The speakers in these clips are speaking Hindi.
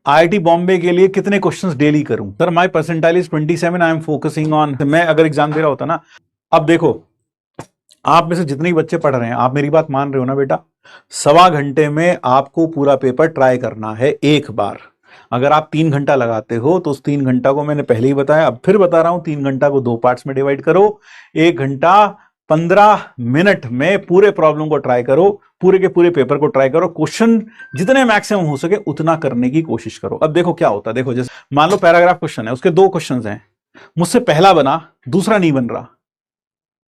आईआईटी बॉम्बे के लिए कितने क्वेश्चंस डेली करूं? Sir my percentile is 27, I am focusing on. मैं अगर एग्जाम दे रहा होता ना, अब देखो आप में से जितने बच्चे पढ़ रहे हैं, आप मेरी बात मान रहे हो ना बेटा, 1.25 घंटे में आपको पूरा पेपर ट्राई करना है एक बार। अगर आप 3 घंटा लगाते हो तो उस 3 घंटा को मैंने पहले ही बताया, अब फिर बता रहा हूं, 3 घंटा को 2 पार्ट्स में डिवाइड करो। 1 घंटा 15 मिनट में पूरे प्रॉब्लम को ट्राई करो, पूरे के पूरे पेपर को ट्राई करो, क्वेश्चन जितने मैक्सिमम हो सके उतना करने की कोशिश करो। अब देखो क्या होता है, देखो जैसे मान लो पैराग्राफ क्वेश्चन है, उसके 2 क्वेश्चंस हैं, मुझसे पहला बना, दूसरा नहीं बन रहा,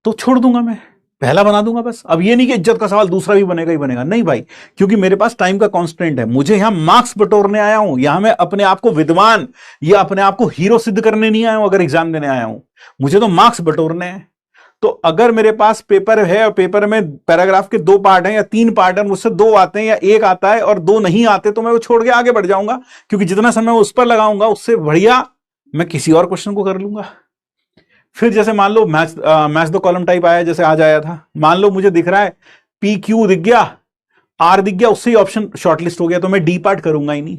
तो छोड़ दूंगा, मैं पहला बना दूंगा बस। अब ये नहीं कि इज्जत का सवाल दूसरा भी बनेगा ही बनेगा, नहीं भाई, क्योंकि मेरे पास टाइम का कांस्टेंट है। मुझे यहां मार्क्स बटोरने आया हूं, यहां मैं अपने आप को विद्वान या अपने आप को हीरो सिद्ध करने नहीं आया हूं। अगर एग्जाम देने आया हूं, मुझे तो मार्क्स बटोरने हैं। तो अगर मेरे पास पेपर है और पेपर में पैराग्राफ के 2 पार्ट हैं या 3 पार्ट हैं, मुझसे 2 आते हैं या 1 आता है और 2 नहीं आते, तो मैं वो छोड़ के आगे बढ़ जाऊंगा, क्योंकि जितना समय उस पर लगाऊंगा उससे बढ़िया मैं किसी और क्वेश्चन को कर लूंगा। फिर जैसे मान लो मैच द कॉलम टाइप आया, जैसे आज आया था, मान लो मुझे दिख रहा है पी क्यू दिख गया, आर दिख गया, उससे ही ऑप्शन शॉर्टलिस्ट हो गया, तो मैं डी पार्ट करूंगा ही नहीं।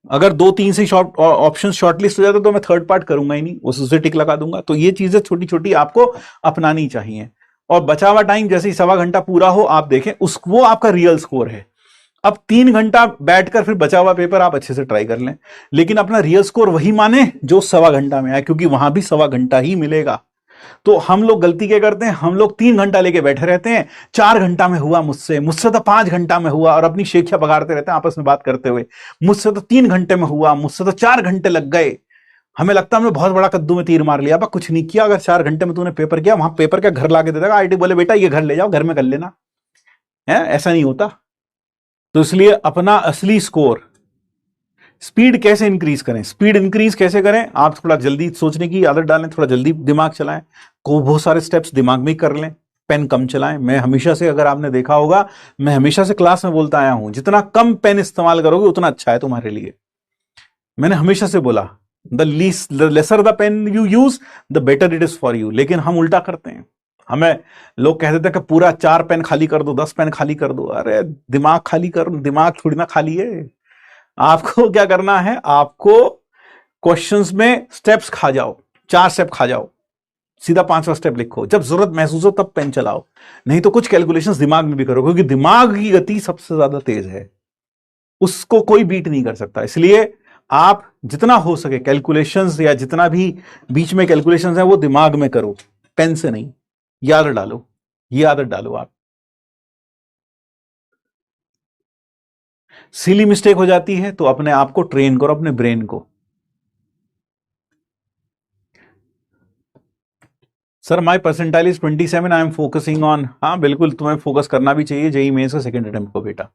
अगर 2-3 से ऑप्शन शॉर्टलिस्ट हो जाता तो मैं थर्ड पार्ट करूंगा ही नहीं, उससे टिक लगा दूंगा। तो ये चीजें छोटी छोटी आपको अपनानी चाहिए। और बचा हुआ टाइम जैसे ही 1.25 घंटा पूरा हो, आप देखें वो आपका रियल स्कोर है। अब 3 घंटा बैठकर फिर बचा हुआ पेपर आप अच्छे से ट्राई कर लें, लेकिन अपना रियल स्कोर वही माने जो 1.25 घंटा में आए, क्योंकि वहां भी 1.25 घंटा ही मिलेगा। तो हम लोग गलती क्या करते हैं, हम लोग 3 घंटा लेके बैठे रहते हैं, 4 घंटा में हुआ मुझसे तो 5 घंटा में हुआ, और अपनी शेखिया पगारते रहते हैं आपस में बात करते हुए, मुझसे तो 3 घंटे में हुआ, मुझसे तो 4 घंटे लग गए। हमें लगता है हमने बहुत बड़ा कद्दू में तीर मार लिया। अब कुछ नहीं किया, अगर 4 घंटे में तूने पेपर किया, वहां पेपर का घर लाके दे देगा, आईटी बोले बेटा ये घर ले जाओ, घर में कर लेना है, ऐसा नहीं होता। तो इसलिए अपना असली स्कोर, स्पीड कैसे इंक्रीज करें, स्पीड इंक्रीज कैसे करें, आप थोड़ा जल्दी सोचने की आदत डालें, थोड़ा जल्दी दिमाग चलाएं, को बहुत सारे स्टेप्स दिमाग में ही कर लें, पेन कम चलाएं। मैं हमेशा से, अगर आपने देखा होगा, मैं हमेशा से क्लास में बोलता आया हूं, जितना कम पेन इस्तेमाल करोगे उतना अच्छा है तुम्हारे लिए। मैंने हमेशा से बोला, the lesser the pen you use the better it is for you. लेकिन हम उल्टा करते हैं, हमें लोग कह देते हैं कि पूरा 4 पेन खाली कर दो, 10 पेन खाली कर दो। अरे दिमाग खाली कर, दिमाग थोड़ी ना खाली है। आपको क्या करना है, आपको क्वेश्चंस में स्टेप्स खा जाओ, 4 स्टेप खा जाओ, सीधा 5वां स्टेप लिखो, जब जरूरत महसूस हो तब पेन चलाओ। नहीं तो कुछ कैलकुलेशंस दिमाग में भी करो, क्योंकि दिमाग की गति सबसे ज्यादा तेज है, उसको कोई बीट नहीं कर सकता। इसलिए आप जितना हो सके कैलकुलेशंस, या जितना भी बीच में कैलकुलेशंस है, वो दिमाग में करो, पेन से नहीं। याद डालो, ये आदत डालो आप। सिली मिस्टेक हो जाती है तो अपने आप को ट्रेन करो, अपने ब्रेन को। Sir my percentile is 27, I am focusing on. हाँ बिल्कुल, तुम्हें फोकस करना भी चाहिए जेईई मेंस का सेकंड अटेम्प्ट को बेटा।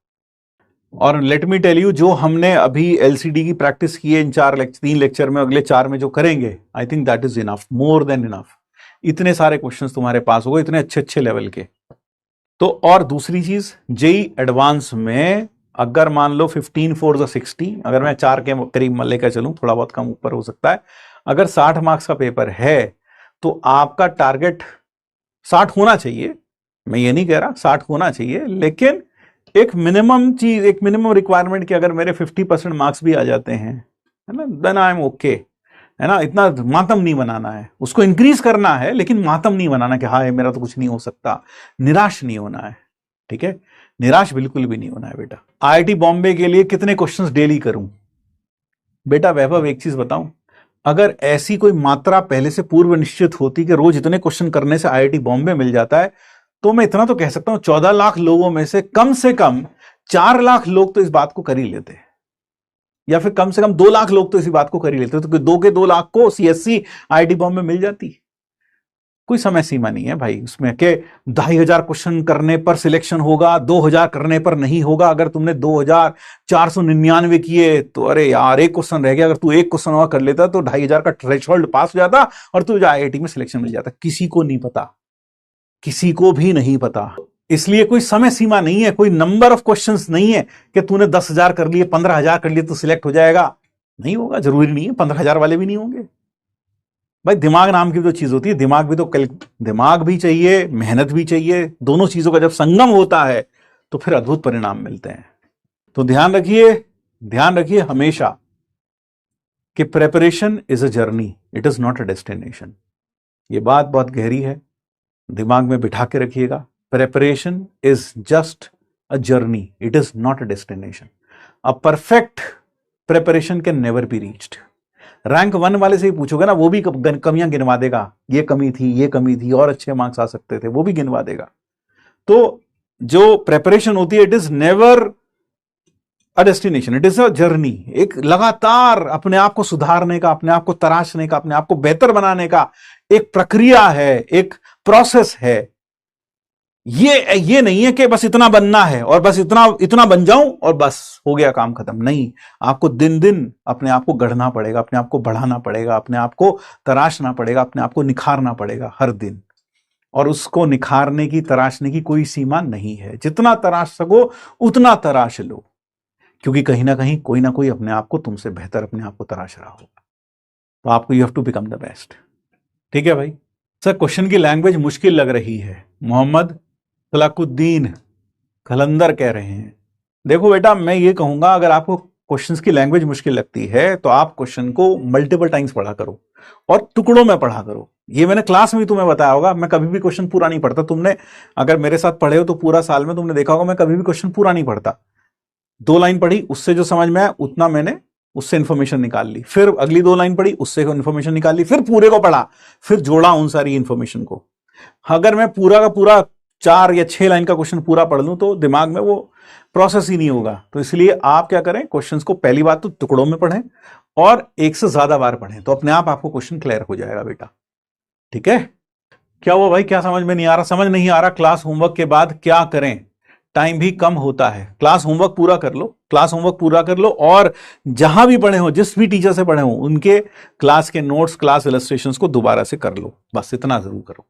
और लेट मी टेल यू, जो हमने अभी एलसीडी की प्रैक्टिस की है इन 3 लेक्चर में, अगले 4 में जो करेंगे, I think that is enough, more than enough. इतने सारे क्वेश्चंस तुम्हारे पास हो गए, इतने अच्छे अच्छे लेवल के। तो और दूसरी चीज, जेईई एडवांस में अगर मान लो 15 4 60, अगर मैं 4 के करीब लेकर चलूं, थोड़ा बहुत कम ऊपर हो सकता है, अगर 60 मार्क्स का पेपर है तो आपका टारगेट 60 होना चाहिए। मैं ये नहीं कह रहा 60 होना चाहिए, लेकिन एक मिनिमम चीज, एक मिनिमम रिक्वायरमेंट कि अगर मेरे 50% मार्क्स भी आ जाते हैं, है ना, देन आई एम ओके, है ना। इतना मातम नहीं बनाना है, उसको इंक्रीज करना है, लेकिन मातम नहीं बनाना कि हाँ मेरा तो कुछ नहीं हो सकता। निराश नहीं होना है, ठीक है, निराश बिल्कुल भी नहीं होना है बेटा। आईआईटी बॉम्बे के लिए कितने क्वेश्चंस डेली करूं? बेटा वैभव एक चीज बताऊं, अगर ऐसी कोई मात्रा पहले से पूर्व निश्चित होती कि रोज इतने क्वेश्चन करने से आईआईटी बॉम्बे मिल जाता है, तो मैं इतना तो कह सकता हूं 14 लाख लोगों में से कम 4 लाख लोग तो इस बात को कर ही लेते, या फिर कम से कम 2 लाख लोग तो इसी बात को कर ही लेते। तो 2 लाख को सीएससी आईआईटी बॉम्बे मिल जाती। कोई समय सीमा नहीं है भाई उसमें कि 2500 क्वेश्चन करने पर सिलेक्शन होगा, 2000 करने पर नहीं होगा। अगर तुमने 2499 किए तो अरे यार एक क्वेश्चन रह गया, अगर तू एक क्वेश्चन और कर लेता तो 2500 का थ्रेशोल्ड पास हो जाता और तुझे आईआईटी में सिलेक्शन मिल जाता। किसी को नहीं पता, किसी को भी नहीं पता। इसलिए कोई समय सीमा नहीं है, कोई नंबर ऑफ क्वेश्चंस नहीं है कि तूने 10,000 कर लिए, 15,000 कर लिए तो सिलेक्ट हो जाएगा। नहीं होगा, जरूरी नहीं है, 15,000 वाले भी नहीं होंगे भाई। दिमाग नाम की जो चीज होती है, दिमाग भी चाहिए, मेहनत भी चाहिए। दोनों चीजों का जब संगम होता है तो फिर अद्भुत परिणाम मिलते हैं। तो ध्यान रखिए हमेशा कि preparation is a journey, it is not a destination. ये बात बहुत गहरी है, दिमाग में बिठा के रखिएगा। Preparation is just a journey, it is not a destination. A perfect preparation can never be reached. Rank 1 वाले से ही पूछोगे ना, वो भी कमियां गिनवा देगा, ये कमी थी, ये कमी थी, और अच्छे मार्क्स आ सकते थे, वो भी गिनवा देगा। तो जो प्रेपरेशन होती है, it is never a destination, it is a journey. एक लगातार अपने आप को सुधारने का, अपने आप को तराशने का, अपने आप को बेहतर बनाने का एक प्रक्रिया है, एक प्रोसेस है। ये नहीं है कि बस इतना बनना है और बस इतना इतना बन जाऊं और बस हो गया काम खत्म। नहीं, आपको दिन दिन अपने आप को गढ़ना पड़ेगा, अपने आप को बढ़ाना पड़ेगा, अपने आप को तराशना पड़ेगा, अपने आप को निखारना पड़ेगा हर दिन। और उसको निखारने की, तराशने की कोई सीमा नहीं है। जितना तराश सको उतना तराश लो, क्योंकि कहीं ना कोई अपने आप को तुमसे बेहतर अपने आप को तराश रहा होगा। तो आपको you have to become the best. ठीक है भाई। सर क्वेश्चन की लैंग्वेज मुश्किल लग रही है, मोहम्मद खलाकुद्दीन खलंदर कह रहे हैं। देखो बेटा, मैं ये कहूंगा, अगर आपको क्वेश्चंस की लैंग्वेज मुश्किल लगती है तो आप क्वेश्चन को मल्टीपल टाइम्स पढ़ा करो और टुकड़ों में पढ़ा करो। ये मैंने क्लास में भी तुम्हें बताया होगा, मैं कभी भी क्वेश्चन पूरा नहीं पढ़ता। तुमने अगर मेरे साथ पढ़े हो तो पूरा साल में तुमने देखा होगा मैं कभी भी क्वेश्चन पूरा नहीं पढ़ता। 2 लाइन पढ़ी, उससे जो समझ में आया उतना मैंने उससे इंफॉर्मेशन निकाल ली, फिर अगली 2 लाइन पढ़ी, उससे इंफॉर्मेशन निकाल ली, फिर पूरे को पढ़ा, फिर जोड़ा उन सारी इंफॉर्मेशन को। अगर मैं पूरा का पूरा 4 या 6 लाइन का क्वेश्चन पूरा पढ़ लूं तो दिमाग में वो प्रोसेस ही नहीं होगा। तो इसलिए आप क्या करें, क्वेश्चंस को पहली बात तो टुकड़ों में पढ़ें और एक से ज्यादा बार पढ़ें, तो अपने आप आपको क्वेश्चन क्लियर हो जाएगा बेटा। ठीक है। क्या हुआ भाई, क्या समझ में नहीं आ रहा? समझ नहीं आ रहा, क्लास होमवर्क के बाद क्या करें? टाइम भी कम होता है, क्लास होमवर्क पूरा कर लो, क्लास होमवर्क पूरा कर लो, और जहां भी पढ़े हो, जिस भी टीचर से पढ़े हो, उनके क्लास के नोट्स, क्लास इलस्ट्रेशंस को दोबारा से कर लो। बस इतना जरूर करो।